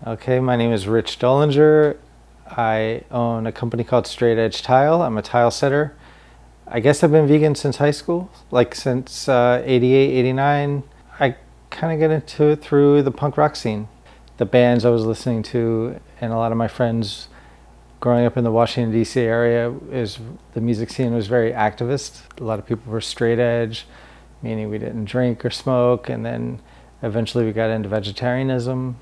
Okay, my name is Rich Dolinger. I own a company called Straight Edge Tile. I'm a tile setter. I guess I've been vegan since high school, like since 88, 89. I kind of got into it through the punk rock scene. The bands I was listening to and a lot of my friends growing up in the Washington, D.C. area, the music scene was very activist. A lot of people were straight edge, meaning we didn't drink or smoke, and then eventually we got into vegetarianism,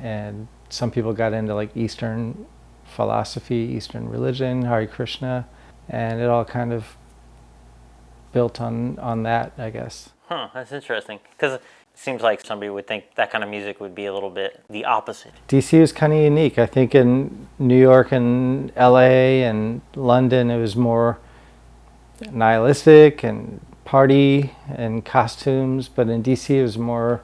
and some people got into like Eastern philosophy, Eastern religion, Hare Krishna, and it all kind of built on that, I guess. That's interesting. Because it seems like somebody would think that kind of music would be a little bit the opposite. DC was kind of unique. I think in New York and LA and London, it was more nihilistic and party and costumes, but in DC it was more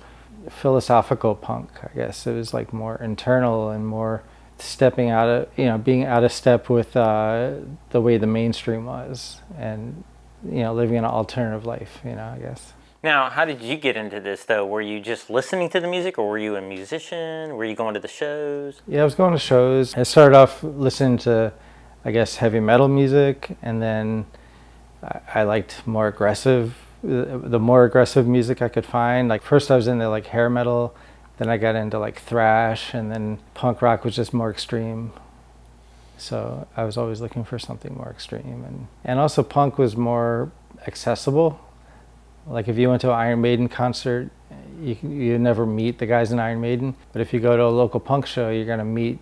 philosophical punk, I guess. It was like more internal and more stepping out of, being out of step with the way the mainstream was, and, living an alternative life, I guess. Now, how did you get into this, though? Were you just listening to the music, or were you a musician? Were you going to the shows? Yeah, I was going to shows. I started off listening to, I guess, heavy metal music, and then I liked more aggressive, the more aggressive music I could find. Like first I was into like hair metal, then I got into like thrash, and then punk rock was just more extreme. So I was always looking for something more extreme, and also punk was more accessible. Like if you went to an Iron Maiden concert, you never meet the guys in Iron Maiden, but if you go to a local punk show, you're gonna meet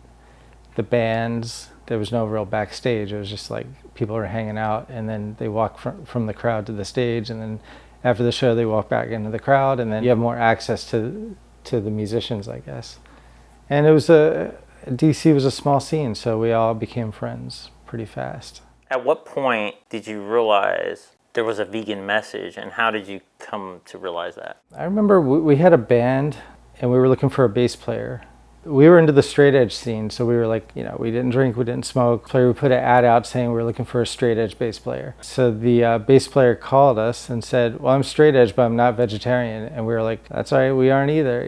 the bands. There was no real backstage. It was just like people were hanging out, and then they walk from the crowd to the stage, and then after the show they walk back into the crowd, and then you have more access to the musicians, I guess. And DC was a small scene, so we all became friends pretty fast. At what point did you realize there was a vegan message, and how did you come to realize that? I remember we had a band, and we were looking for a bass player. We were into the straight edge scene, so we were like, we didn't drink, we didn't smoke. So we put an ad out saying we were looking for a straight edge bass player. So the bass player called us and said, well, I'm straight edge, but I'm not vegetarian. And we were like, that's all right, we aren't either.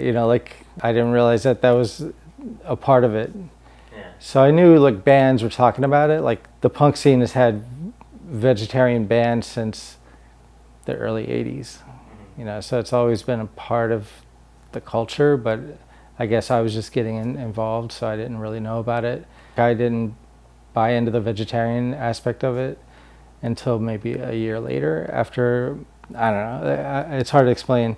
I didn't realize that was a part of it. Yeah. So I knew like bands were talking about it. Like the punk scene has had vegetarian bands since the early 80s. So it's always been a part of the culture, but I guess I was just getting involved, so I didn't really know about it. I didn't buy into the vegetarian aspect of it until maybe a year later after, I don't know, it's hard to explain.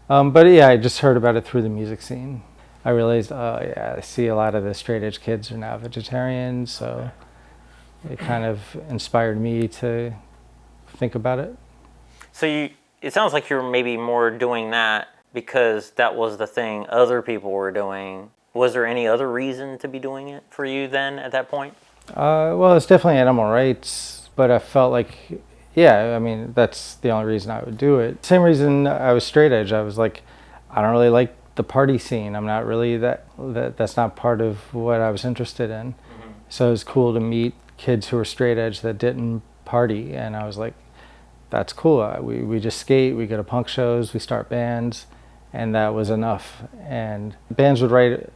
But yeah, I just heard about it through the music scene. I realized, I see a lot of the straight edge kids are now vegetarians, so it kind of inspired me to think about it. So it sounds like you're maybe more doing that because that was the thing other people were doing. Was there any other reason to be doing it for you then at that point? Well, it's definitely animal rights, but I felt like, that's the only reason I would do it. Same reason I was straight edge. I was like, I don't really like the party scene. I'm not really that's not part of what I was interested in. Mm-hmm. So it was cool to meet kids who were straight edge that didn't party, and I was like, that's cool. We just skate, we go to punk shows, we start bands, and that was enough. And bands would write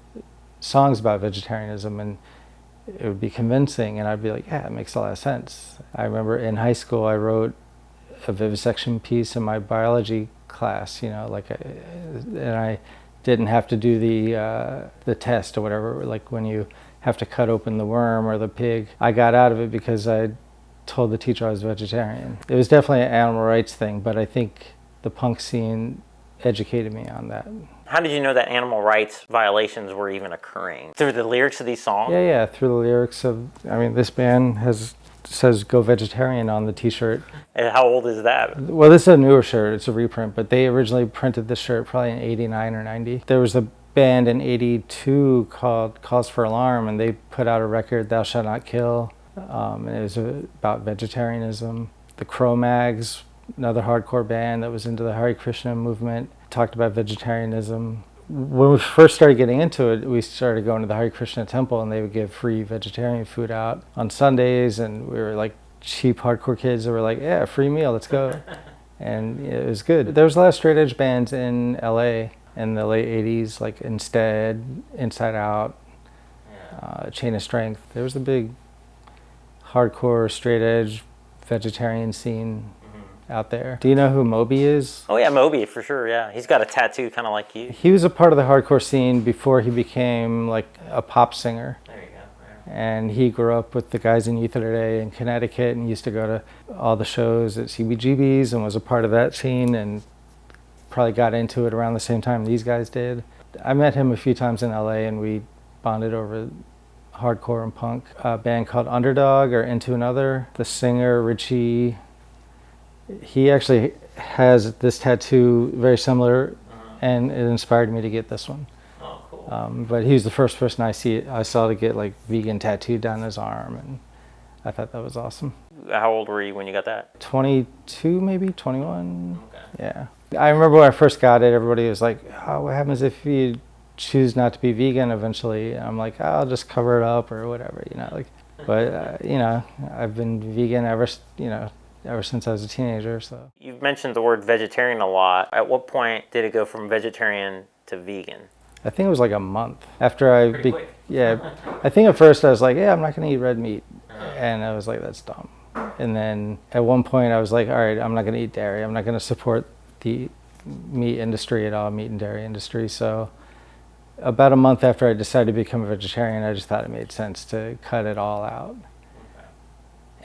songs about vegetarianism, and it would be convincing, and I'd be like, yeah, it makes a lot of sense. I remember in high school I wrote a vivisection piece in my biology class, and I didn't have to do the test or whatever, like when you have to cut open the worm or the pig. I got out of it because I told the teacher I was vegetarian. It was definitely an animal rights thing, but I think the punk scene educated me on that. How did you know that animal rights violations were even occurring? Through the lyrics of these songs? Yeah, through the lyrics of, this band says "Go Vegetarian" on the t-shirt. And how old is that? Well, this is a newer shirt, it's a reprint, but they originally printed this shirt probably in 89 or 90. There was a band in 82 called Cause for Alarm, and they put out a record, Thou Shalt Not Kill. And it was about vegetarianism. The Cro-Mags, another hardcore band that was into the Hare Krishna movement, talked about vegetarianism. When we first started getting into it, we started going to the Hare Krishna temple, and they would give free vegetarian food out on Sundays, and we were like cheap hardcore kids that were like, yeah, free meal, let's go. And it was good. There was a lot of straight edge bands in LA. in the late 80s, like Instead, Inside Out, Chain of Strength. There was a big hardcore, straight edge vegetarian scene out there. Do you know who Moby is? Oh yeah, Moby for sure. Yeah, he's got a tattoo kind of like you. He was a part of the hardcore scene before he became like a pop singer. There you go. Yeah. And he grew up with the guys in Youth of Today in Connecticut and used to go to all the shows at CBGB's and was a part of that scene and probably got into it around the same time these guys did. I met him a few times in LA and we bonded over hardcore and punk. A band called Underdog or Into Another. The singer, Richie, he actually has this tattoo very similar and it inspired me to get this one. Oh, cool. But he was the first person I saw to get like vegan tattooed down his arm, and I thought that was awesome. How old were you when you got that? 22, maybe 21. Okay. Yeah. I remember when I first got it, everybody was like, "Oh, what happens if you choose not to be vegan eventually?" And I'm like, oh, "I'll just cover it up or whatever, you know." Like, but you know, I've been vegan ever since I was a teenager. So You've mentioned the word vegetarian a lot. At what point did it go from vegetarian to vegan? I think it was like a month after I Pretty quick. yeah. I think at first I was like, "Yeah, I'm not going to eat red meat," and I was like, "That's dumb." And then at one point I was like, "All right, I'm not going to eat dairy. I'm not going to support the meat industry at all, meat and dairy industry." So about a month after I decided to become a vegetarian, I just thought it made sense to cut it all out.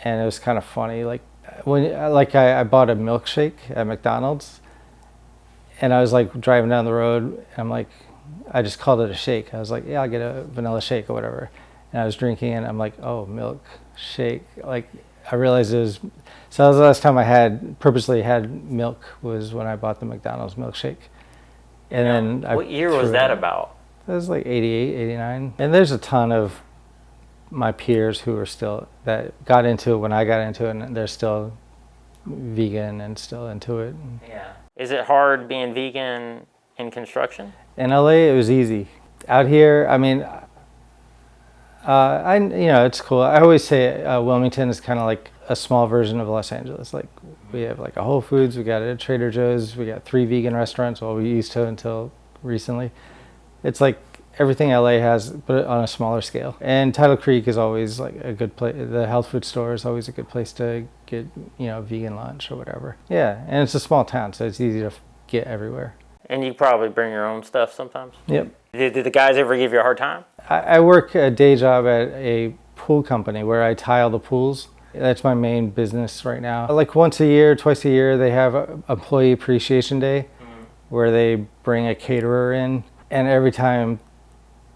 And it was kind of funny, like I bought a milkshake at McDonald's, and I was like driving down the road, and I'm like, I just called it a shake. I was like, "Yeah, I'll get a vanilla shake or whatever." And I was drinking, and I'm like, "Oh, milk shake!" Like I realized it was. So that was the last time I purposely had milk was when I bought the McDonald's milkshake. And then what year was that about? It was like 88, 89. And there's a ton of my peers who are still, that got into it when I got into it, and they're still vegan and still into it. Yeah. Is it hard being vegan in construction? In LA, it was easy. Out here, I mean, it's cool. I always say Wilmington is kind of like a small version of Los Angeles. Like we have like a Whole Foods, we got a Trader Joe's, we got 3 vegan restaurants. Well, we used to until recently. It's like everything LA has, but on a smaller scale. And Tidal Creek is always like a good place. The health food store is always a good place to get, vegan lunch or whatever. Yeah, and it's a small town, so it's easy to get everywhere. And you probably bring your own stuff sometimes? Yep. Did the guys ever give you a hard time? I work a day job at a pool company where I tile the pools. That's my main business right now. Like once a year, twice a year, they have Employee Appreciation Day where they bring a caterer in, and every time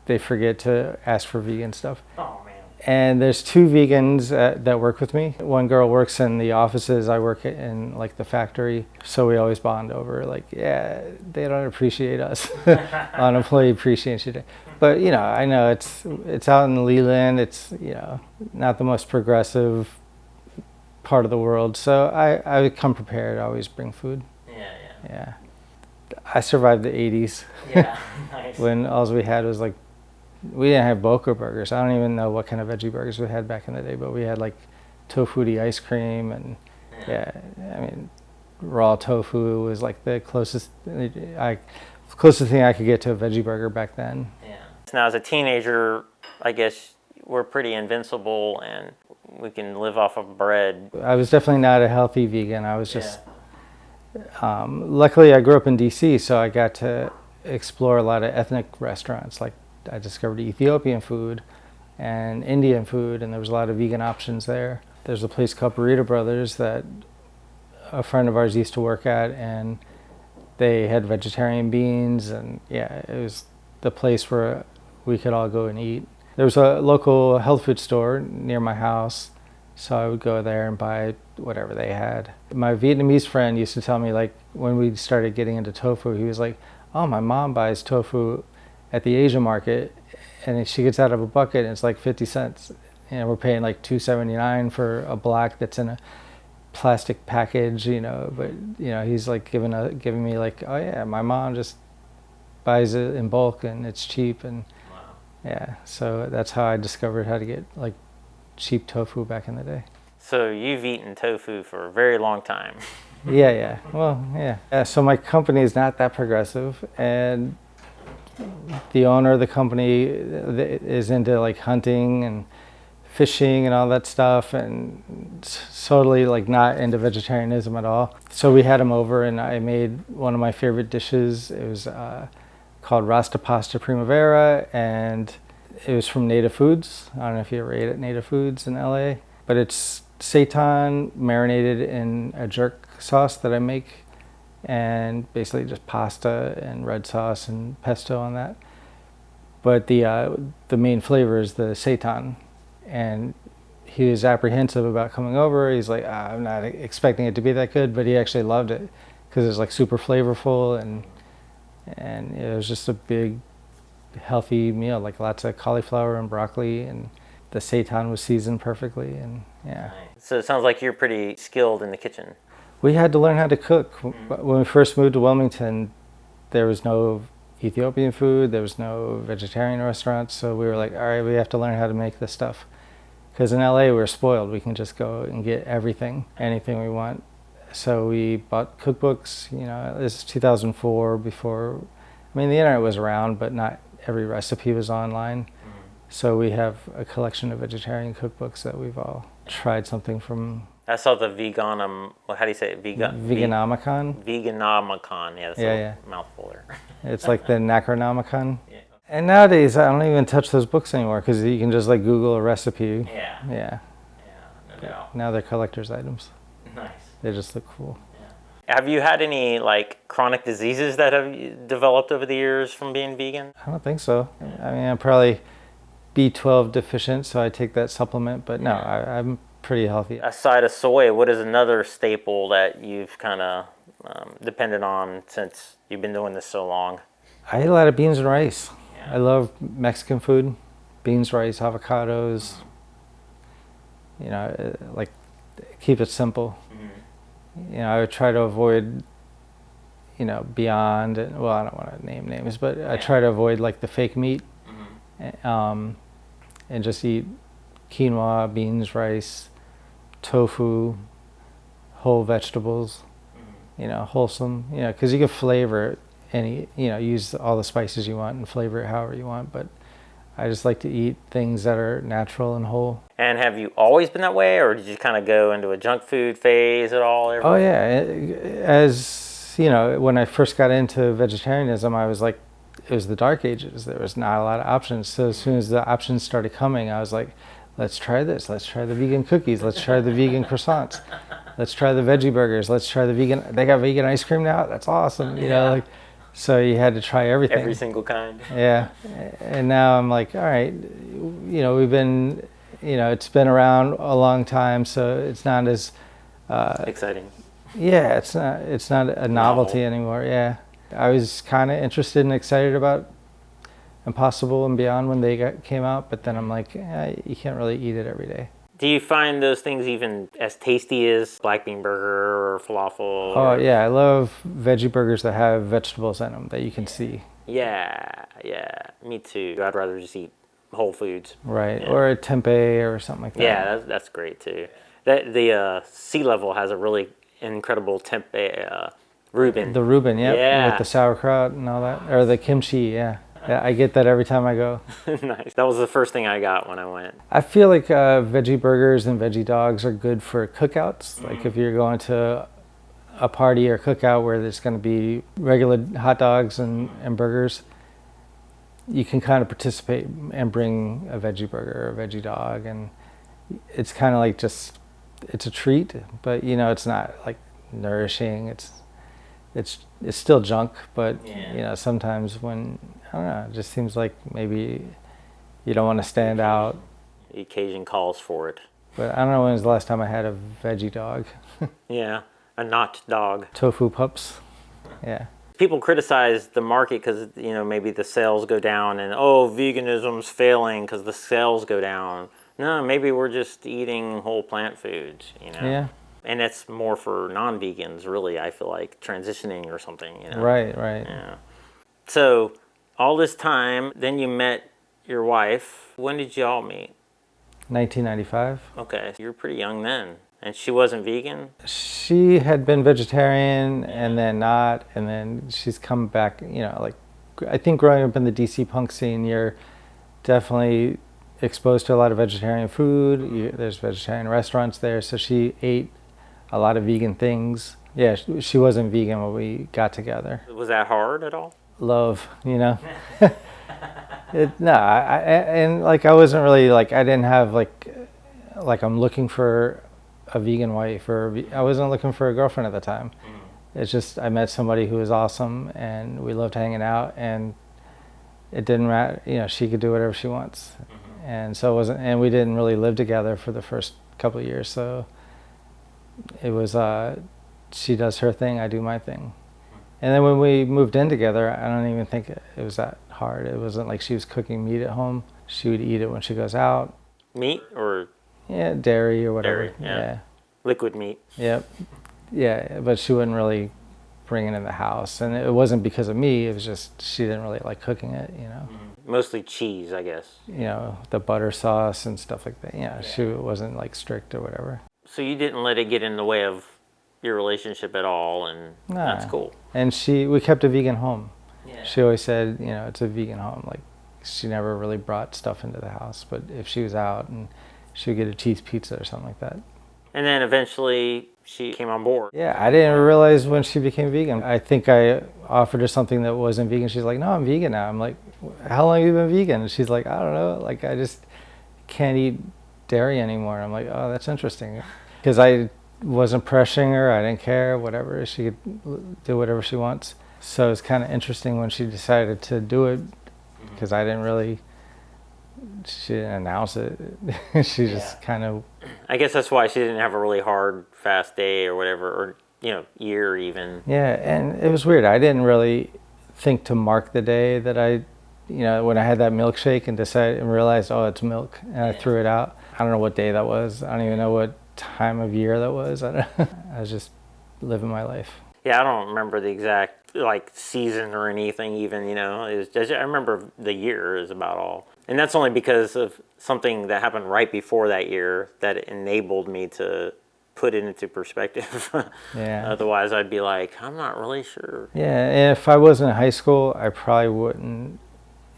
they forget to ask for vegan stuff. Oh, man. And there's 2 vegans that work with me. One girl works in the offices, I work in like the factory. So we always bond over like, yeah, they don't appreciate us on Employee Appreciation Day. But I know it's out in Leland. It's not the most progressive part of the world. So I come prepared. I always bring food. Yeah. I survived the 80s. Yeah, nice. When all we had was like, we didn't have Boca burgers. I don't even know what kind of veggie burgers we had back in the day, but we had like tofu ice cream and I mean, raw tofu was like the closest thing I could get to a veggie burger back then. Yeah. Now as a teenager, I guess we're pretty invincible and we can live off of bread. I was definitely not a healthy vegan. I was just, luckily I grew up in DC, so I got to explore a lot of ethnic restaurants. Like I discovered Ethiopian food and Indian food, and there was a lot of vegan options there. There's a place called Burrito Brothers that a friend of ours used to work at, and they had vegetarian beans, and it was the place where we could all go and eat. There was a local health food store near my house, so I would go there and buy whatever they had. My Vietnamese friend used to tell me, like, when we started getting into tofu, he was like, "Oh, my mom buys tofu at the Asian market, and she gets out of a bucket and it's like 50 cents. And we're paying like $2.79 for a block that's in a plastic package, but he's like giving me like, "Oh yeah, my mom just buys it in bulk and it's cheap." And so that's how I discovered how to get like cheap tofu back in the day. So you've eaten tofu for a very long time. Yeah. Well, yeah. So my company is not that progressive, and the owner of the company is into like hunting and fishing and all that stuff, and totally like not into vegetarianism at all. So we had him over, and I made one of my favorite dishes. It was called Rasta Pasta Primavera, and it was from Native Foods. I don't know if you ever ate at Native Foods in LA, but it's seitan marinated in a jerk sauce that I make, and basically just pasta and red sauce and pesto on that. But the main flavor is the seitan, and he was apprehensive about coming over. He's like, I'm not expecting it to be that good, but he actually loved it because it's like super flavorful, and it was just a big healthy meal, like lots of cauliflower and broccoli, and the seitan was seasoned perfectly, and yeah. So it sounds like you're pretty skilled in the kitchen. We had to learn how to cook. When we first moved to Wilmington, there was no Ethiopian food, there was no vegetarian restaurants, so we were like, all right, we have to learn how to make this stuff. Because in LA, we're spoiled. We can just go and get everything, anything we want. So we bought cookbooks, this is 2004, before, the internet was around, but not every recipe was online. So we have a collection of vegetarian cookbooks that we've all tried something from. I saw the veganum. Well, how do you say it? Veganomicon. Veganomicon. Yeah, that's a mouthful there. It's like the Necronomicon. Yeah. And nowadays, I don't even touch those books anymore because you can just like Google a recipe. Yeah, no doubt. Now they're collector's items. Nice. They just look cool. Yeah. Have you had any like chronic diseases that have developed over the years from being vegan? I don't think so. I'm probably B12 deficient, so I take that supplement. But no, I'm pretty healthy. Aside of soy, what is another staple that you've kind of depended on since you've been doing this so long? I eat a lot of beans and rice. I love Mexican food, beans, rice, avocados. Like keep it simple. I would try to avoid, Beyond. Well, I don't want to name names, but I try to avoid like the fake meat, and just eat quinoa, beans, rice, tofu, whole vegetables. Wholesome. Because you can flavor it. Use all the spices you want and flavor it however you want. But I just like to eat things that are natural and whole. And have you always been that way, or did you kind of go into a junk food phase at all? Oh yeah, when I first got into vegetarianism, I was like, it was the dark ages. There was not a lot of options. So as soon as the options started coming, I was like, let's try this. Let's try the vegan cookies. Let's try the vegan croissants. Let's try the veggie burgers. Let's try the vegan. They got vegan ice cream now. That's awesome. So you had to try everything. Every single kind. Yeah. And now I'm like, all right, we've been, it's been around a long time, so it's not as exciting. Yeah, it's not a novelty anymore. Yeah. I was kind of interested and excited about Impossible and Beyond when they came out, but then I'm like, you can't really eat it every day. Do you find those things even as tasty as black bean burger or falafel? Oh yeah, I love veggie burgers that have vegetables in them that you can see. Yeah, me too. I'd rather just eat whole foods. Right, or a tempeh or something like that. Yeah, that's great too. The Sea Level has a really incredible tempeh Reuben. The Reuben, yeah, with the sauerkraut and all that, or the kimchi, yeah. Yeah, I get that every time I go. Nice. That was the first thing I got when I went. I feel like veggie burgers and veggie dogs are good for cookouts. Like if you're going to a party or cookout where there's going to be regular hot dogs and burgers, you can kind of participate and bring a veggie burger or a veggie dog. And it's kind of like it's a treat, but it's not like nourishing. It's still junk, but sometimes when, I don't know, it just seems like maybe you don't want to stand out. The occasion calls for it. But I don't know when was the last time I had a veggie dog. Yeah, a not dog. Tofu pups. Yeah. People criticize the market because maybe the sales go down and veganism's failing because the sales go down. No, maybe we're just eating whole plant foods. Yeah. And it's more for non-vegans, really, I feel like, transitioning or something, Right. Yeah. So, all this time, then you met your wife. When did you all meet? 1995. Okay, you were pretty young then. And she wasn't vegan? She had been vegetarian and then not, and then she's come back, like, I think growing up in the DC punk scene, you're definitely exposed to a lot of vegetarian food. There's vegetarian restaurants there, so she ate a lot of vegan things. Yeah, she wasn't vegan when we got together. Was that hard at all? Love, and like I wasn't really like, I didn't have like I'm looking for a vegan wife, or I wasn't looking for a girlfriend at the time. It's just I met somebody who was awesome and we loved hanging out, and it didn't matter, she could do whatever she wants. And so it wasn't, and we didn't really live together for the first couple of years, so it was she does her thing, I do my thing. And then when we moved in together, I don't even think it was that hard. It wasn't like she was cooking meat at home. She would eat it when she goes out. Meat or? Yeah, dairy or whatever. Dairy, yeah. Liquid meat. Yep. Yeah, but she wouldn't really bring it in the house. And it wasn't because of me. It was just she didn't really like cooking it, Mostly cheese, I guess. The butter sauce and stuff like that. Yeah, she wasn't like strict or whatever. So you didn't let it get in the way of your relationship at all, and that's cool. And we kept a vegan home. Yeah. She always said, it's a vegan home. Like, she never really brought stuff into the house, but if she was out, and she would get a cheese pizza or something like that. And then eventually she came on board. Yeah, I didn't realize when she became vegan. I think I offered her something that wasn't vegan. She's like, no, I'm vegan now. I'm like, how long have you been vegan? And she's like, I don't know. Like, I just can't eat dairy anymore. I'm like, oh, that's interesting. Because I wasn't pressuring her. I didn't care, whatever. She could do whatever she wants. So it's kind of interesting when she decided to do it, because I didn't really, she didn't announce it. She just kind of. I guess that's why she didn't have a really hard fast day or whatever, or year even. Yeah, and it was weird. I didn't really think to mark the day that when I had that milkshake and decided and realized, oh, it's milk, and I threw it out. I don't know what day that was. I don't even know what time of year that was. I was just living my life. Yeah, I don't remember the exact season or anything even, it was just, I remember the year is about all. And that's only because of something that happened right before that year that enabled me to put it into perspective. Yeah. Otherwise I'd be like, I'm not really sure. Yeah, and if I was in high school, I probably wouldn't.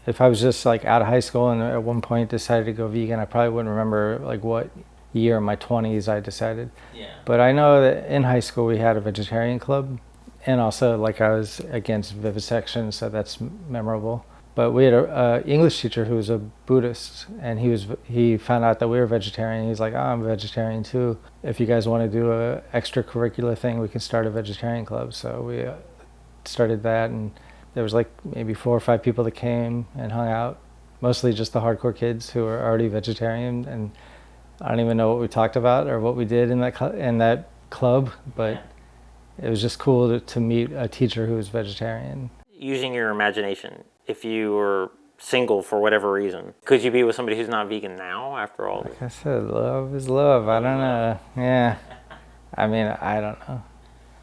If I was just out of high school and at one point decided to go vegan, I probably wouldn't remember what year in my 20s I decided. Yeah. But I know that in high school we had a vegetarian club, and also I was against vivisection, so that's memorable. But we had a English teacher who was a Buddhist, and he found out that we were vegetarian. He's like, oh, I'm vegetarian too. If you guys want to do a extracurricular thing, we can start a vegetarian club. So we started that, and there was maybe 4 or 5 people that came and hung out, mostly just the hardcore kids who were already vegetarian. And I don't even know what we talked about or what we did in that club, but it was just cool to meet a teacher who was vegetarian. Using your imagination, if you were single for whatever reason, could you be with somebody who's not vegan now after all? Like I said, love is love. I don't know. Yeah. I mean, I don't know.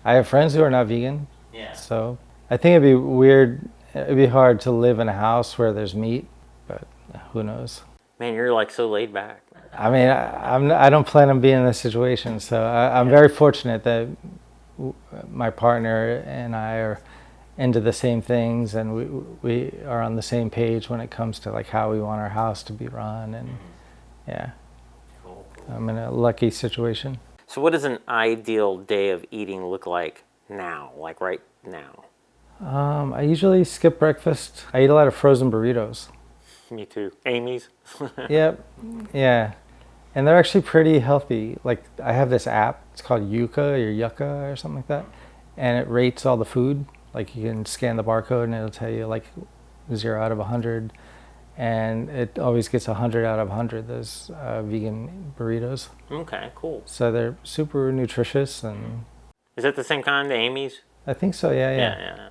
I have friends who are not vegan. Yeah. So I think it'd be weird. It'd be hard to live in a house where there's meat, but who knows? Man, you're so laid back. I mean, I don't plan on being in this situation, so I'm very fortunate that my partner and I are into the same things, and we are on the same page when it comes to how we want our house to be run, and yeah. Cool. I'm in a lucky situation. So what does an ideal day of eating look like now, right now? I usually skip breakfast. I eat a lot of frozen burritos. Me too. Amy's? Yep. Yeah. And they're actually pretty healthy. I have this app, it's called Yuka or something like that, and it rates all the food. You can scan the barcode and it'll tell you 0 out of 100, and it always gets 100 out of 100, those vegan burritos. Okay, cool. So they're super nutritious. And is that the same kind, the Amy's? I think so, yeah. Yeah.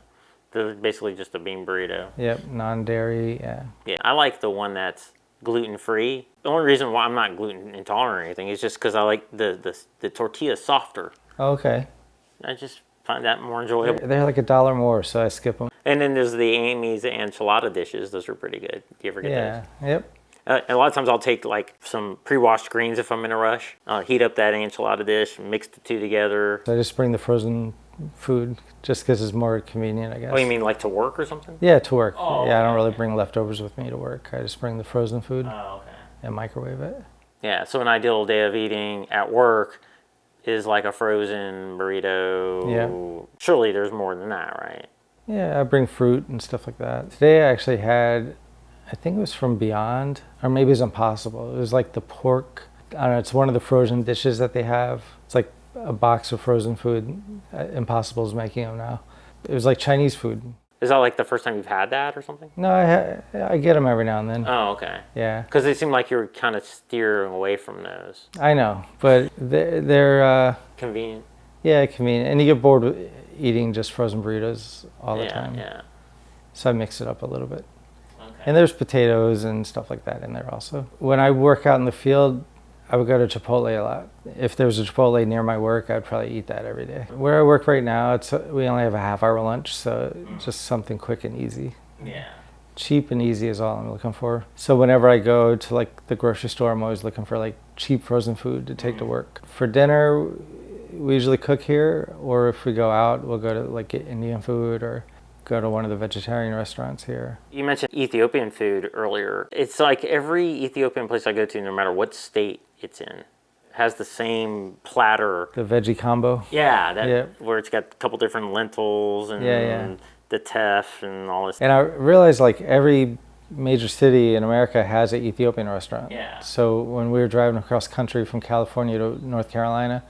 They're basically just a bean burrito. Yep, non-dairy, yeah. Yeah, I like the one that's gluten-free. The only reason why I'm not gluten intolerant or anything is just because I like the tortilla softer. Okay. I just find that more enjoyable. They're $1 more, so I skip them. And then there's the Amy's enchilada dishes. Those are pretty good. Do you ever get those? Yeah, yep. A lot of times I'll take like some pre-washed greens if I'm in a rush. I'll heat up that enchilada dish, mix the two together. I just bring the frozen food just because it's more convenient, I guess. Oh, you mean like to work or something? Yeah, to work. Oh, yeah, I don't okay. really bring leftovers with me to work. I just bring the frozen food Oh, okay. and microwave it. Yeah, so an ideal day of eating at work is like a frozen burrito. Yeah. Surely there's more than that, right? Yeah, I bring fruit and stuff like that. Today I actually had, I think it was from Beyond, or maybe it was Impossible. It was like the pork, I don't know, it's one of the frozen dishes that they have. It's like a box of frozen food. Impossible's making them now. It was like Chinese food. Is that like the first time you've had that or something? No, I get them every now and then. Oh, okay. Yeah. Because they seem like you were kind of steering away from those. I know, but they're Convenient. yeah, convenient. And you get bored with eating just frozen burritos all the Yeah, time. yeah. So I mix it up a little bit. Okay. And there's potatoes and stuff like that in there also. When I work out in the field, I would go to Chipotle a lot. If there was a Chipotle near my work, I'd probably eat that every day. Where I work right now, we only have a half-hour lunch, so just something quick and easy. Yeah. Cheap and easy is all I'm looking for. So whenever I go to like the grocery store, I'm always looking for like cheap frozen food to take to work. For dinner, we usually cook here, or if we go out, we'll go to like get Indian food or go to one of the vegetarian restaurants here. You mentioned Ethiopian food earlier. It's like every Ethiopian place I go to, no matter what state it's in, has the same platter. The veggie combo. Yeah, where it's got a couple different lentils and Yeah. the teff and all this. And I realized like every major city in America has an Ethiopian restaurant. Yeah. So when we were driving across country from California to North Carolina,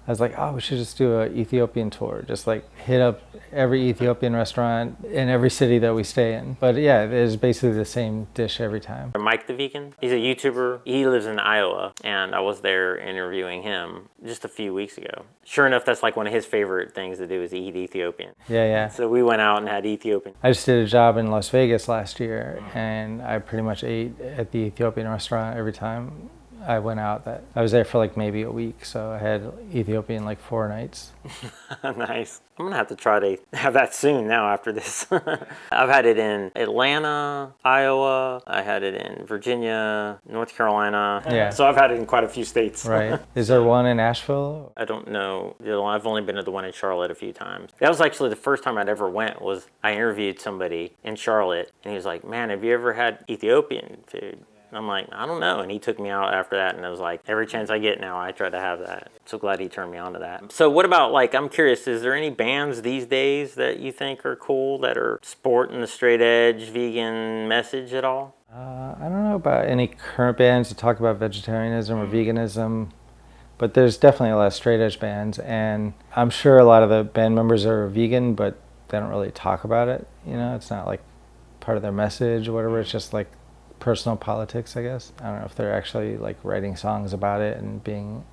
I was like, oh, we should just do an Ethiopian tour. Just like hit up every Ethiopian restaurant in every city that we stay in. But yeah, it is basically the same dish every time. Mike the Vegan, he's a YouTuber. He lives in Iowa, and I was there interviewing him just a few weeks ago. Sure enough, that's like one of his favorite things to do is eat Ethiopian. Yeah. So we went out and had Ethiopian. I just did a job in Las Vegas last year, and I pretty much ate at the Ethiopian restaurant every time I went out. I was there for like maybe a week, so I had Ethiopian like 4 nights. Nice. I'm gonna have to try to have that soon now after this. I've had it in Atlanta, Iowa. I had it in Virginia, North Carolina. Yeah. So I've had it in quite a few states. Right. Is there one in Asheville? I don't know. I've only been to the one in Charlotte a few times. That was actually the first time I'd ever went. Was I interviewed somebody in Charlotte, and he was like, "Man, have you ever had Ethiopian food?" And I'm like, I don't know. And he took me out after that, and I was like, every chance I get now, I try to have that. So glad he turned me on to that. So what about, like, I'm curious, is there any bands these days that you think are cool that are sporting the straight edge vegan message at all? I don't know about any current bands that talk about vegetarianism or veganism, but there's definitely a lot of straight edge bands, and I'm sure a lot of the band members are vegan, but they don't really talk about it. You know, it's not like part of their message or whatever. It's just like personal politics, I guess. I don't know if they're actually like writing songs about it and being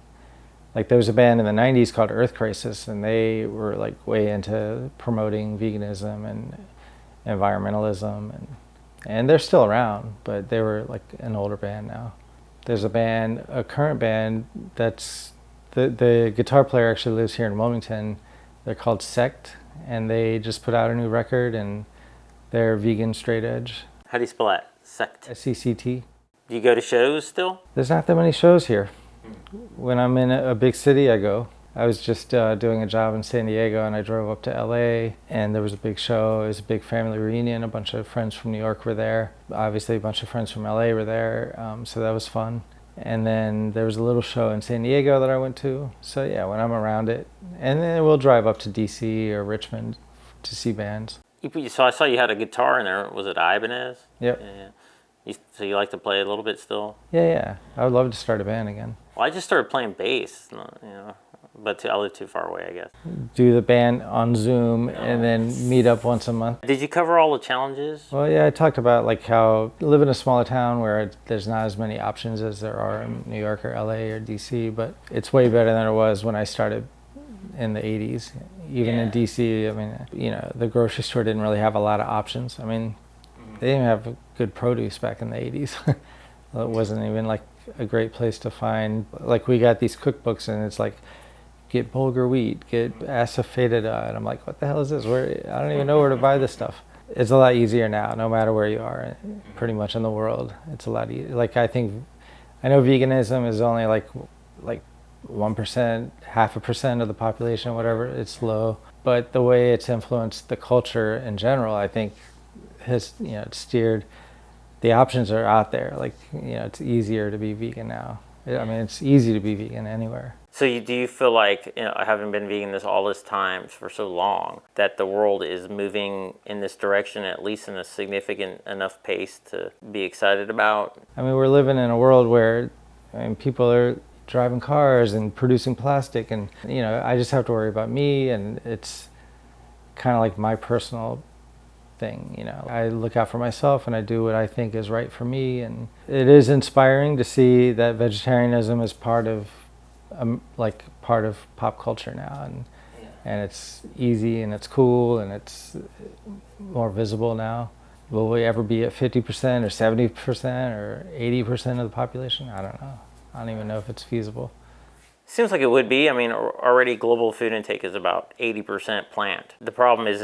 like, there was a band in the 90s called Earth Crisis, and they were like way into promoting veganism and environmentalism, and they're still around, but they were like an older band now. There's a current band that's the guitar player actually lives here in Wilmington. They're called Sect, and they just put out a new record, and they're vegan straight edge. How do you spell that? Sect. SECT. Do you go to shows still? There's not that many shows here. When I'm in a big city, I go. I was just doing a job in San Diego, and I drove up to LA, and there was a big show. It was a big family reunion. A bunch of friends from New York were there. Obviously, a bunch of friends from LA were there, so that was fun. And then there was a little show in San Diego that I went to. So yeah, when I'm around it. And then we'll drive up to DC or Richmond to see bands. So I saw you had a guitar in there. Was it Ibanez? Yep. Yeah. So you like to play a little bit still? Yeah. I would love to start a band again. Well, I just started playing bass, but I live too far away, I guess. Do the band on Zoom and then meet up once a month. Did you cover all the challenges? Well, yeah, I talked about like how I live in a smaller town where there's not as many options as there are in New York or LA or DC, but it's way better than it was when I started in the 80s. Even in DC, I mean, the grocery store didn't really have a lot of options. I mean, they didn't have good produce back in the 80s. It wasn't even like a great place to find, like we got these cookbooks and it's like, get bulgur wheat, get asafoetida, and I'm like, what the hell is this? I don't even know where to buy this stuff. It's a lot easier now, no matter where you are, pretty much in the world. It's a lot easier. Like I know veganism is only like 1%, 0.5% of the population, whatever. It's low, but the way it's influenced the culture in general, I think, has it's steered. The options are out there. Like it's easier to be vegan now. I mean, it's easy to be vegan anywhere. So do you feel like, having been vegan all this time for so long, that the world is moving in this direction, at least in a significant enough pace to be excited about? I mean, we're living in a world where people are driving cars and producing plastic, and I just have to worry about me, and it's kind of like my personal thing. I look out for myself and I do what I think is right for me, and it is inspiring to see that vegetarianism is part of pop culture now, and it's easy and it's cool and it's more visible now. Will we ever be at 50% or 70% or 80% of the population? I don't know. I don't even know if it's feasible. Seems like it would be. I mean, already global food intake is about 80% plant. The problem is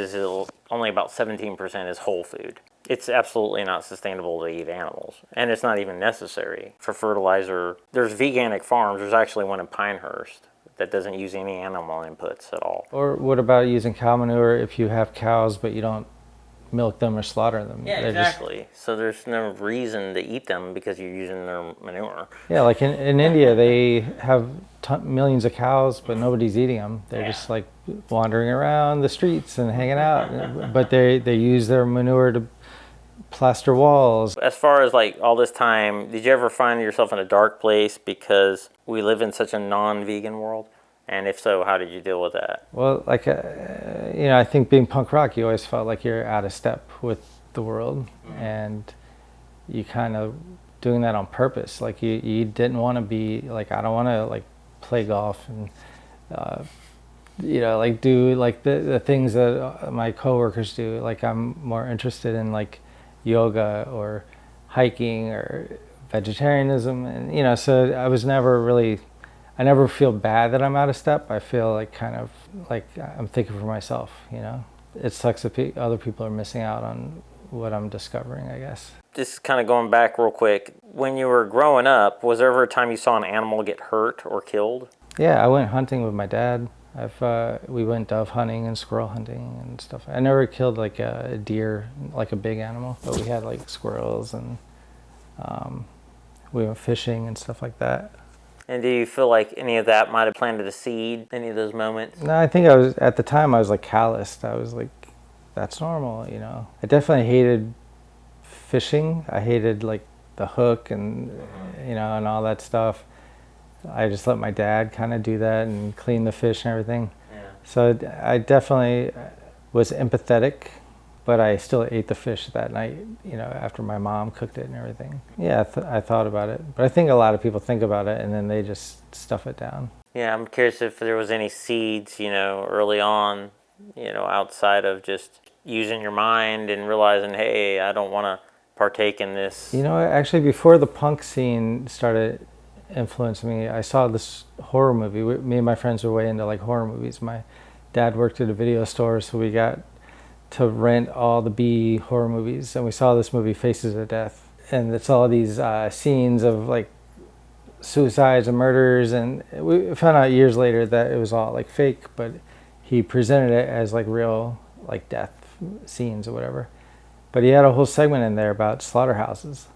only about 17% is whole food. It's absolutely not sustainable to eat animals, and it's not even necessary for fertilizer. There's veganic farms. There's actually one in Pinehurst that doesn't use any animal inputs at all. Or what about using cow manure if you have cows but you don't milk them or slaughter them? Yeah, exactly. So there's no reason to eat them because you're using their manure. Yeah, like in India, they have millions of cows, but nobody's eating them. They're just like wandering around the streets and hanging out. But they use their manure to plaster walls. As far as like all this time, did you ever find yourself in a dark place because we live in such a non-vegan world? And if so, how did you deal with that? Well, like, I think being punk rock, you always felt like you're out of step with the world. And you kind of doing that on purpose. Like you didn't want to be like, I don't want to like play golf and, like do like the things that my coworkers do. Like I'm more interested in like yoga or hiking or vegetarianism. And, so I never feel bad that I'm out of step. I feel like kind of like I'm thinking for myself, It sucks that other people are missing out on what I'm discovering, I guess. Just kind of going back real quick, when you were growing up, was there ever a time you saw an animal get hurt or killed? Yeah, I went hunting with my dad. We went dove hunting and squirrel hunting and stuff. I never killed like a deer, like a big animal, but we had like squirrels and we went fishing and stuff like that. And do you feel like any of that might have planted a seed, any of those moments? No, I think at the time I was like calloused. I was like, that's normal, I definitely hated fishing. I hated like the hook and, and all that stuff. I just let my dad kind of do that and clean the fish and everything. Yeah. So I definitely was empathetic, but I still ate the fish that night, after my mom cooked it and everything. Yeah, I thought about it. But I think a lot of people think about it and then they just stuff it down. Yeah, I'm curious if there was any seeds, early on, outside of just using your mind and realizing, hey, I don't want to partake in this. Actually, before the punk scene started influencing me, I saw this horror movie. Me and my friends were way into like horror movies. My dad worked at a video store, so we got to rent all the B horror movies, and we saw this movie Faces of Death, and it's all these scenes of like suicides and murders, and we found out years later that it was all like fake, but he presented it as like real like death scenes or whatever. But he had a whole segment in there about slaughterhouses,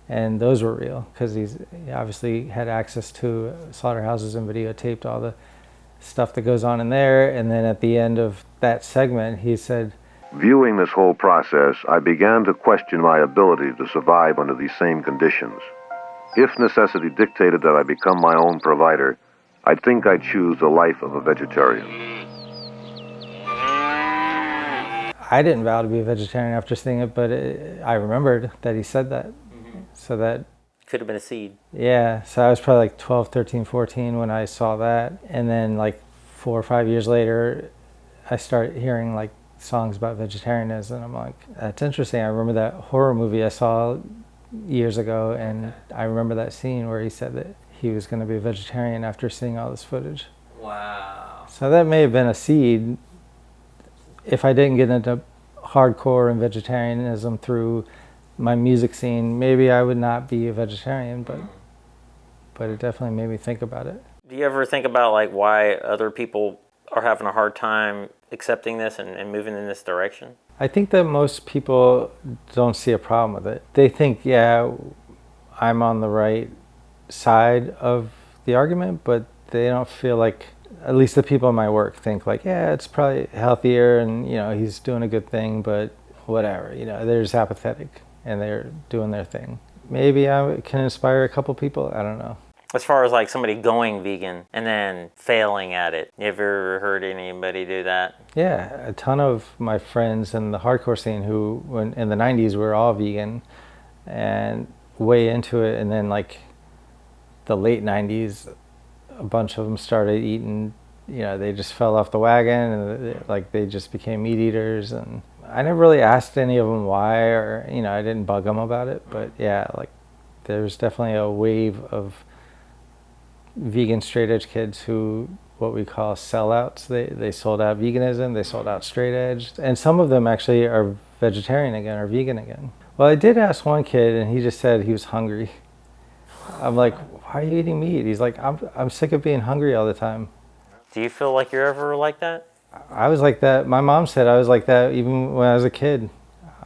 and those were real because he obviously had access to slaughterhouses and videotaped all the stuff that goes on in there. And then at the end of that segment, he said, "Viewing this whole process, I began to question my ability to survive under these same conditions. If necessity dictated that I become my own provider, I'd think I'd choose the life of a vegetarian." I didn't vow to be a vegetarian after seeing it, but I remembered that he said that. Mm-hmm. So that could have been a seed. Yeah, so I was probably like 12, 13, 14 when I saw that. And then like 4 or 5 years later, I started hearing like songs about vegetarianism, and I'm like, that's interesting. I remember that horror movie I saw years ago, and I remember that scene where he said that he was going to be a vegetarian after seeing all this footage. Wow. So that may have been a seed. If I didn't get into hardcore in vegetarianism through my music scene, maybe I would not be a vegetarian, but it definitely made me think about it. Do you ever think about like why other people are having a hard time accepting this and moving in this direction? I think that most people don't see a problem with it. They think, yeah, I'm on the right side of the argument, but they don't feel like, at least the people in my work think like, yeah, it's probably healthier and, you know, he's doing a good thing, but whatever, you know, they're just apathetic and they're doing their thing. Maybe I can inspire a couple people, I don't know. As far as like somebody going vegan and then failing at it, you ever heard anybody do that? Yeah, a ton of my friends in the hardcore scene who, when in the 90s, were all vegan and way into it, and then like the late 90s, a bunch of them started eating, you know, they just fell off the wagon and like they just became meat eaters. And I never really asked any of them why, or, you know, I didn't bug them about it, but yeah, like there's definitely a wave of vegan straight edge kids who, what we call sellouts. They sold out veganism, they sold out straight edge, and some of them actually are vegetarian again or vegan again. Well, I did ask one kid and he just said he was hungry. I'm like, why are you eating meat? He's like, I'm sick of being hungry all the time. Do you feel like you're ever like that? I was like that. My mom said I was like that even when I was a kid.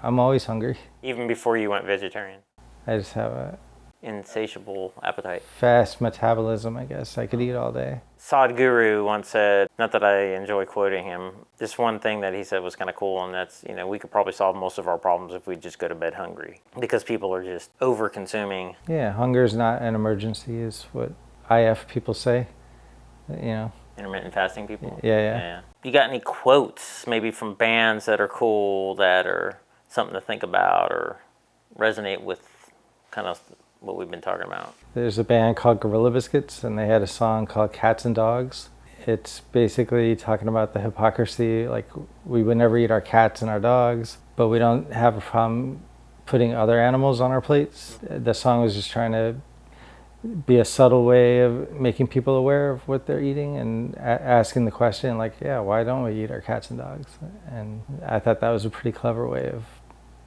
I'm always hungry. Even before you went vegetarian? I just have a Insatiable appetite. fast metabolism, I guess. I could eat all day. Sadhguru once said, not that I enjoy quoting him, just one thing that he said was kind of cool, and that's, you know, we could probably solve most of our problems if we just go to bed hungry, because people are just over consuming. Yeah, hunger is not an emergency is what IF people say, you know. Intermittent fasting people. Yeah. You got any quotes maybe from bands that are cool, that are something to think about or resonate with kind of what we've been talking about? There's a band called Gorilla Biscuits, and they had a song called Cats and Dogs. It's basically talking about the hypocrisy, like we would never eat our cats and our dogs, but we don't have a problem putting other animals on our plates. The song was just trying to be a subtle way of making people aware of what they're eating and asking the question, like, yeah, why don't we eat our cats and dogs? And I thought that was a pretty clever way of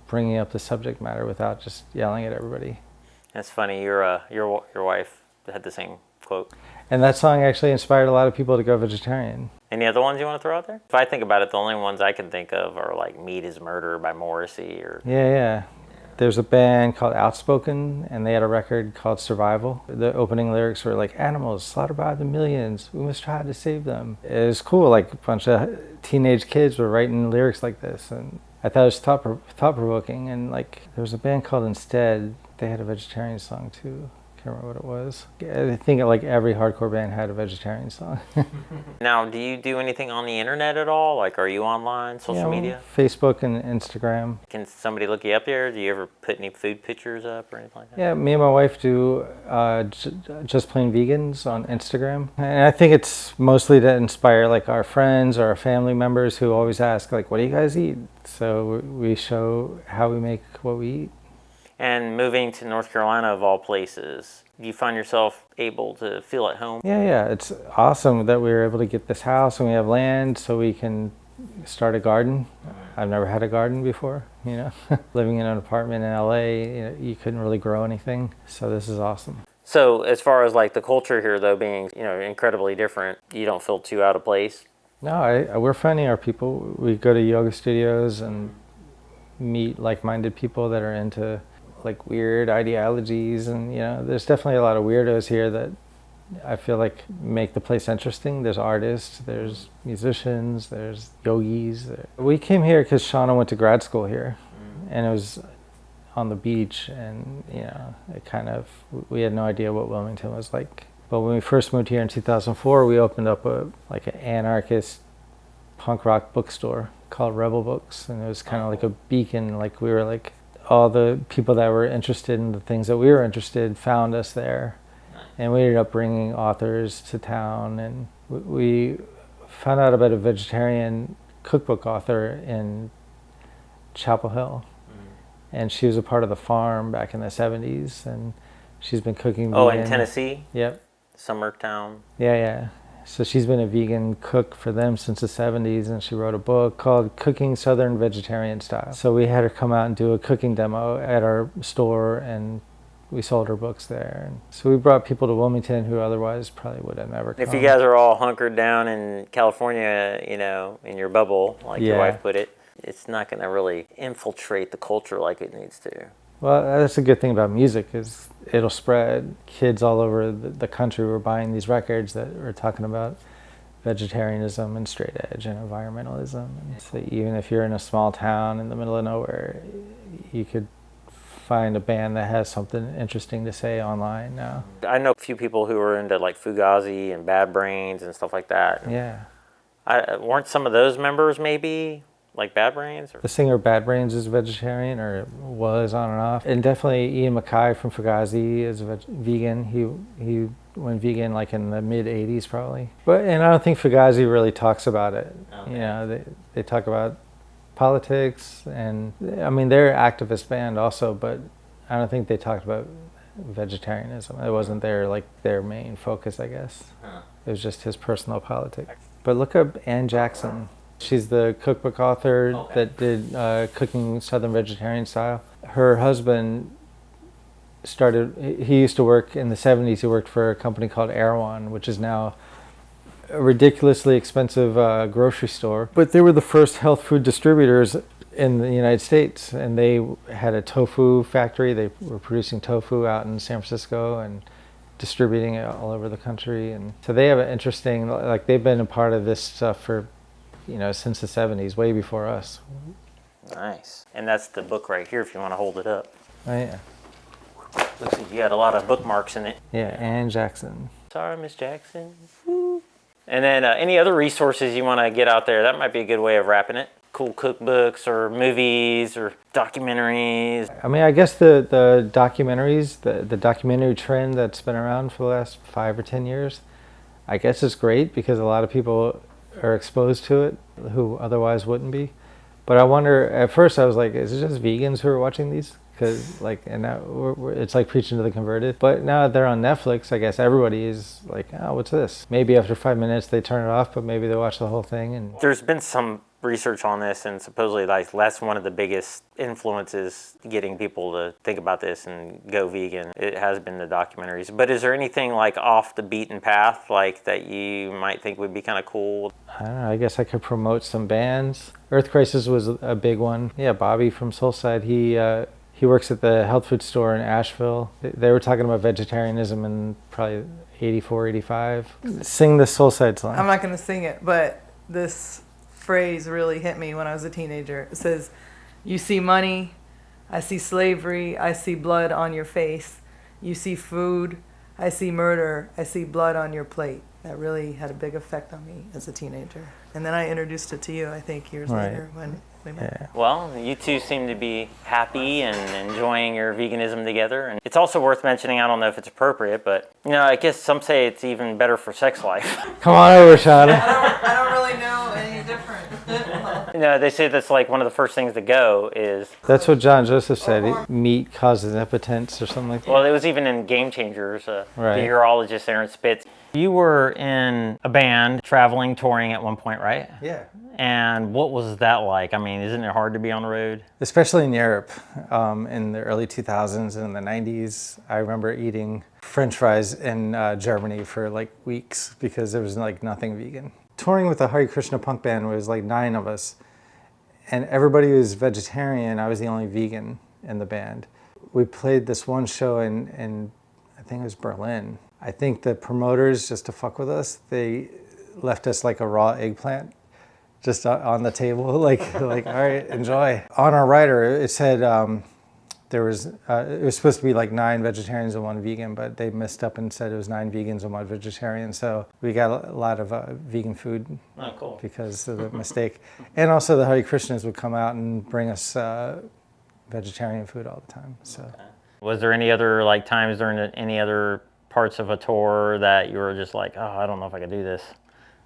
bringing up the subject matter without just yelling at everybody. That's funny. Your wife had the same quote. And that song actually inspired a lot of people to go vegetarian. Any other ones you want to throw out there? If I think about it, the only ones I can think of are like "Meat Is Murder" by Morrissey, or Yeah. There's a band called Outspoken, and they had a record called Survival. The opening lyrics were like, animals slaughtered by the millions, we must try to save them. It was cool, like a bunch of teenage kids were writing lyrics like this, and I thought it was thought-provoking. And like, there was a band called Instead, they had a vegetarian song too. Can't remember what it was. I think like every hardcore band had a vegetarian song. Now, do you do anything on the internet at all? Like, are you online, social media? Facebook and Instagram. Can somebody look you up there? Do you ever put any food pictures up or anything like that? Yeah, me and my wife do Just Plain Vegans on Instagram. And I think it's mostly to inspire like our friends or our family members who always ask like, what do you guys eat? So we show how we make what we eat. And moving to North Carolina, of all places, do you find yourself able to feel at home? Yeah. It's awesome that we were able to get this house and we have land so we can start a garden. I've never had a garden before, you know. Living in an apartment in LA, you know, you couldn't really grow anything. So this is awesome. So as far as like the culture here, though, being, you know, incredibly different, you don't feel too out of place? No, we're finding our people. We go to yoga studios and meet like-minded people that are into like weird ideologies, and you know, there's definitely a lot of weirdos here that I feel like make the place interesting. There's artists, there's musicians, there's yogis. We came here because Shauna went to grad school here, and it was on the beach, and you know, it kind of, we had no idea what Wilmington was like. But when we first moved here in 2004, we opened up an anarchist punk rock bookstore called Rebel Books, and it was kind of like a beacon. Like we were like, all the people that were interested in the things that we were interested in found us there, and we ended up bringing authors to town. And we found out about a vegetarian cookbook author in Chapel Hill, and she was a part of the Farm back in the 70s, and she's been cooking vegan. Oh, in Tennessee? Yep. Summertown. Yeah. So she's been a vegan cook for them since the 70s, and she wrote a book called Cooking Southern Vegetarian Style. So we had her come out and do a cooking demo at our store, and we sold her books there. And so we brought people to Wilmington who otherwise probably would have never come. If you guys are all hunkered down in California, you know, in your bubble, like your wife put it, it's not going to really infiltrate the culture like it needs to. Well, that's a good thing about music, is it'll spread. Kids all over the country were buying these records that were talking about vegetarianism and straight edge and environmentalism. And so even if you're in a small town in the middle of nowhere, you could find a band that has something interesting to say online now. I know a few people who are into like Fugazi and Bad Brains and stuff like that. Yeah. Weren't some of those members maybe like Bad Brains? Or? The singer Bad Brains is vegetarian, or was on and off. And definitely Ian MacKaye from Fugazi is vegan. He went vegan like in the mid 80s probably. And I don't think Fugazi really talks about it. Okay. You know, they talk about politics, and I mean they're an activist band also, but I don't think they talked about vegetarianism. It wasn't their main focus, I guess. It was just his personal politics. But look up Ann Jackson. She's the cookbook author that did Cooking Southern Vegetarian Style. Her husband he used to work in the 70s, he worked for a company called Erewhon, which is now a ridiculously expensive grocery store. But they were the first health food distributors in the United States, and they had a tofu factory. They were producing tofu out in San Francisco and distributing it all over the country. And so they have an interesting, like they've been a part of this stuff for, you know, since the 70s, way before us. Nice. And that's the book right here if you want to hold it up. Oh, yeah. Looks like you had a lot of bookmarks in it. Yeah, Ann Jackson. Sorry, Miss Jackson. Woo. And then any other resources you want to get out there, that might be a good way of wrapping it. Cool cookbooks or movies or documentaries. I mean, I guess the documentaries, the documentary trend that's been around for the last 5 or 10 years, I guess it's great because a lot of people are exposed to it who otherwise wouldn't be. But I wonder, at first I was like, is it just vegans who are watching these? Because and now it's like preaching to the converted. But now that they're on Netflix, I guess everybody is like, oh, what's this? Maybe after 5 minutes they turn it off, but maybe they watch the whole thing. And there's been some research on this, and supposedly like that's one of the biggest influences getting people to think about this and go vegan. It has been the documentaries. But is there anything like off the beaten path like that you might think would be kind of cool? I don't know, I guess I could promote some bands. Earth Crisis was a big one. Yeah, Bobby from Soulside, he works at the health food store in Asheville. They were talking about vegetarianism in probably 84, 85. Sing the Soulside song. I'm not going to sing it, but this phrase really hit me when I was a teenager. It says, you see money, I see slavery, I see blood on your face. You see food, I see murder, I see blood on your plate. That really had a big effect on me as a teenager. And then I introduced it to you, I think, years later when we met. Yeah. Well, you two seem to be happy and enjoying your veganism together. And it's also worth mentioning, I don't know if it's appropriate, but, you know, I guess some say it's even better for sex life. Come on over, Shauna. I don't really know any different. You know, they say that's like one of the first things to go is... That's what John Joseph said. Meat causes impotence or something like that. Well, it was even in Game Changers, the urologist Aaron Spitz. You were in a band, traveling, touring at one point, right? Yeah. And what was that like? I mean, isn't it hard to be on the road? Especially in Europe, in the early 2000s and in the 90s. I remember eating French fries in Germany for like weeks because there was like nothing vegan. Touring with the Hare Krishna punk band was like 9 of us, and everybody was vegetarian. I was the only vegan in the band. We played this one show in I think it was Berlin. I think the promoters, just to fuck with us, they left us like a raw eggplant just on the table, like all right, enjoy. On our rider, it said it was supposed to be like 9 vegetarians and 1 vegan, but they messed up and said it was 9 vegans and 1 vegetarian. So we got a lot of vegan food because of the mistake. And also the Hare Krishnas would come out and bring us vegetarian food all the time. So, was there any other like times during any other parts of a tour that you were just like, oh, I don't know if I could do this?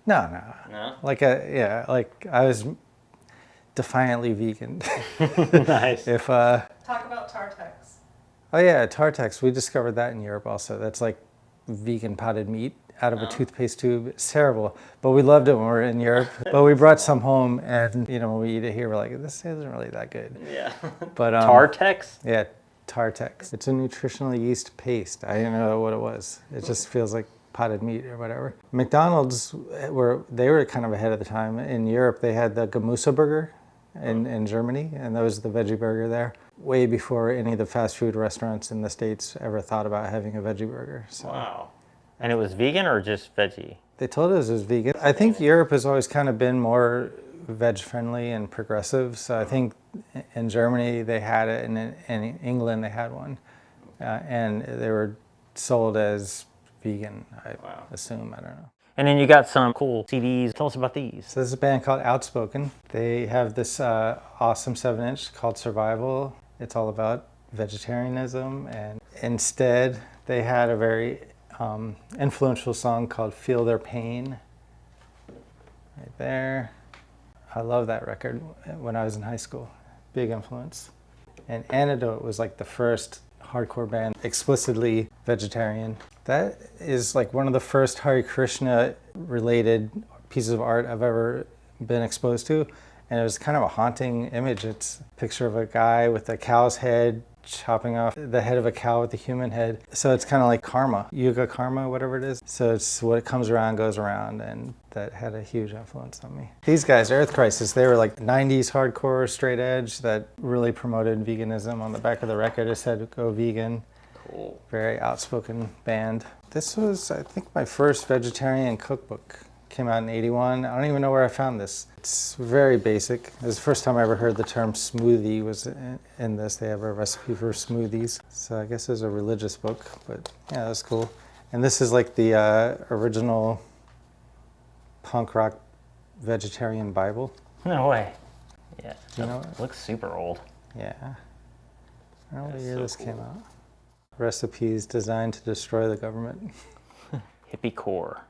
No. Like I was defiantly vegan. Nice. Talk about Tartex. Oh yeah, Tartex. We discovered that in Europe also. That's like vegan potted meat. out of a toothpaste tube. It's terrible, but we loved it when we were in Europe. But we brought some home, and when we eat it here, we're like, this isn't really that good. Yeah. But Tartex? Yeah, Tartex. It's a nutritional yeast paste. I didn't know what it was. It just feels like potted meat or whatever. McDonald's they were kind of ahead of the time. In Europe, they had the Gemüse burger in Germany, and that was the veggie burger there, way before any of the fast food restaurants in the States ever thought about having a veggie burger. So. Wow. And it was vegan or just veggie? They told us it was vegan. I think Europe has always kind of been more veg-friendly and progressive. So I think in Germany they had it, and in England they had one. And they were sold as vegan, I assume. I don't know. And then you got some cool CDs. Tell us about these. So this is a band called Outspoken. They have this awesome 7-inch called Survival. It's all about vegetarianism. And instead, they had a very influential song called Feel Their Pain. Right there. I love that record when I was in high school. Big influence. And Antidote was like the first hardcore band explicitly vegetarian. That is like one of the first Hare Krishna related pieces of art I've ever been exposed to. And it was kind of a haunting image. It's a picture of a guy with a cow's head chopping off the head of a cow with a human head. So it's kind of like karma, yuga karma, whatever it is. So it's what comes around goes around, and that had a huge influence on me. These guys, Earth Crisis, they were like 90s hardcore straight edge that really promoted veganism. On the back of the record it said go vegan. Cool. Very outspoken band. This was, I think, my first vegetarian cookbook. Came out in '81. I don't even know where I found this. It's very basic. It was the first time I ever heard the term smoothie was in this. They have a recipe for smoothies. So I guess it was a religious book, but yeah, that's cool. And this is like the original punk rock vegetarian Bible. No way. Yeah. Do you know it? Looks super old. Yeah. I don't know what That's year so this cool. came out. Recipes designed to destroy the government. Hippie core.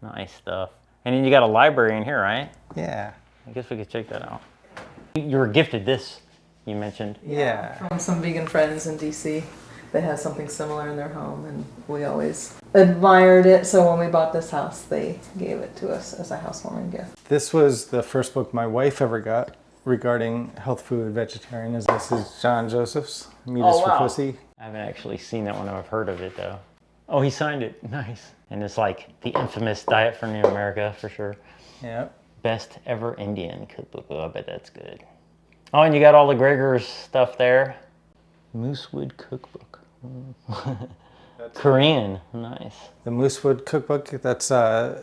Nice stuff. And then you got a library in here, right? Yeah. I guess we could check that out. You were gifted this, you mentioned. Yeah. From some vegan friends in DC. They had something similar in their home, and we always admired it. So when we bought this house, they gave it to us as a housewarming gift. This was the first book my wife ever got regarding health food vegetarianism. This is John Joseph's Meat is for Pussy. I haven't actually seen that one. I've heard of it though. Oh, he signed it. Nice. And it's like the infamous Diet for New America for sure. Yeah. Best ever Indian cookbook. Oh, I bet that's good. Oh, and you got all the Gregor's stuff there. Moosewood cookbook. Korean. Nice. The Moosewood Cookbook, that's an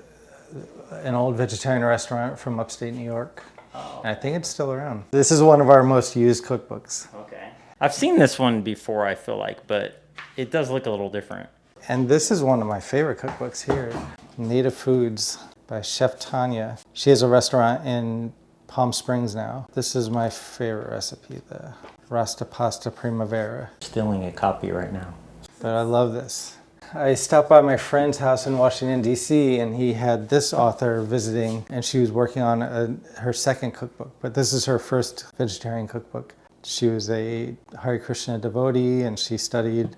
old vegetarian restaurant from upstate New York. Oh. And I think it's still around. This is one of our most used cookbooks. Okay. I've seen this one before, I feel like, but it does look a little different. And this is one of my favorite cookbooks here. Native Foods by Chef Tanya. She has a restaurant in Palm Springs now. This is my favorite recipe, the Rasta Pasta Primavera. Stealing a copy right now. But I love this. I stopped by my friend's house in Washington, D.C., and he had this author visiting, and she was working on her second cookbook. But this is her first vegetarian cookbook. She was a Hare Krishna devotee, and she studied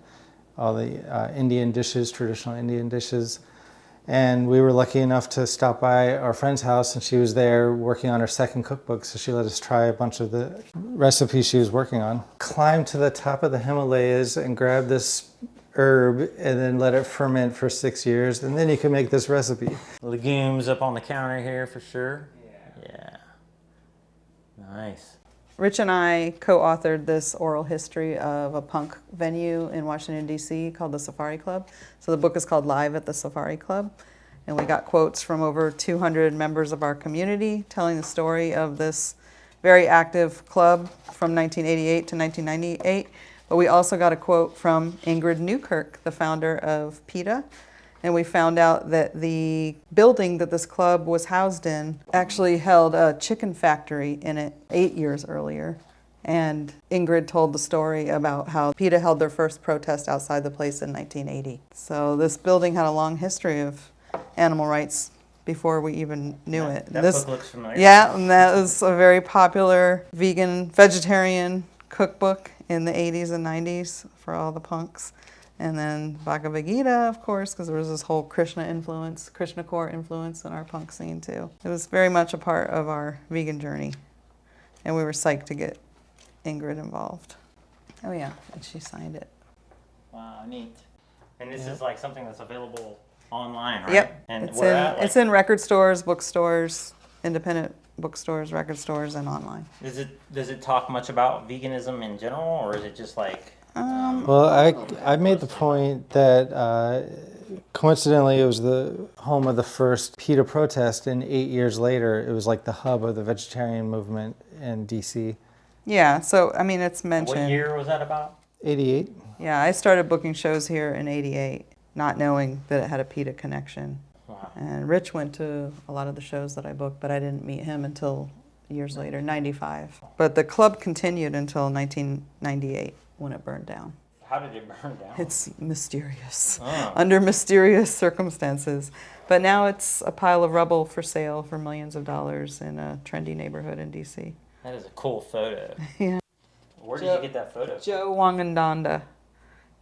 all the Indian dishes, traditional Indian dishes. And we were lucky enough to stop by our friend's house, and she was there working on her second cookbook, so she let us try a bunch of the recipes she was working on. Climb to the top of the Himalayas and grab this herb and then let it ferment for 6 years, and then you can make this recipe. Legumes up on the counter here for sure. Yeah. Nice. Rich and I co-authored this oral history of a punk venue in Washington, D.C. called the Safari Club. So the book is called Live at the Safari Club. And we got quotes from over 200 members of our community telling the story of this very active club from 1988 to 1998. But we also got a quote from Ingrid Newkirk, the founder of PETA. And we found out that the building that this club was housed in actually held a chicken factory in it 8 years earlier. And Ingrid told the story about how PETA held their first protest outside the place in 1980. So this building had a long history of animal rights before we even knew it. That This, book looks familiar. yeah, and that was a very popular vegan, vegetarian cookbook in the 80s and 90s for all the punks. And then Bhagavad Gita, of course, because there was this whole Krishna core influence in our punk scene too. It was very much a part of our vegan journey. And we were psyched to get Ingrid involved. Oh yeah, and she signed it. Wow, neat. And this is like something that's available online, right? Yep. And It's in record stores, bookstores, independent bookstores, record stores, and online. Does it talk much about veganism in general, or is it just like? Well, I made the point that coincidentally it was the home of the first PETA protest, and 8 years later it was like the hub of the vegetarian movement in DC. Yeah, so I mean it's mentioned. What year was that about? 88. Yeah, I started booking shows here in '88, not knowing that it had a PETA connection. Wow. And Rich went to a lot of the shows that I booked, but I didn't meet him until years later, '95. But the club continued until 1998 when it burned down. How did it burn down? It's mysterious, Oh. under mysterious circumstances. But now it's a pile of rubble for sale for millions of dollars in a trendy neighborhood in DC. That is a cool photo. Yeah. Where did you get that photo? Joe Wangandanda,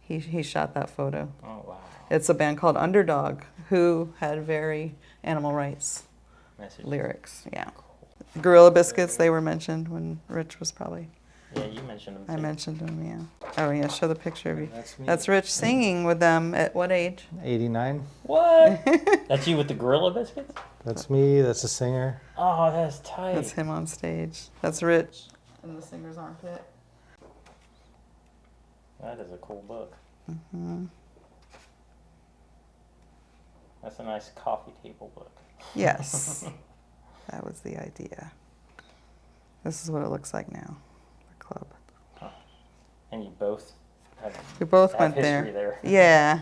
he shot that photo. Oh wow. It's a band called Underdog who had very animal rights Message. lyrics. Yeah. Gorilla Biscuits, they were mentioned when Rich was probably. Yeah, you mentioned them. I too. mentioned them, yeah. Oh, yeah, show the picture of you. That's me. That's Rich singing with them at what age? 89. What? That's you with the Gorilla Biscuits? That's me. That's a singer. Oh, that's tight. That's him on stage. That's Rich in the singer's armpit. That is a cool book. Mm-hmm. That's a nice coffee table book. Yes, that was the idea. This is what it looks like now, the club. And you both have We both have went history there. there. Yeah,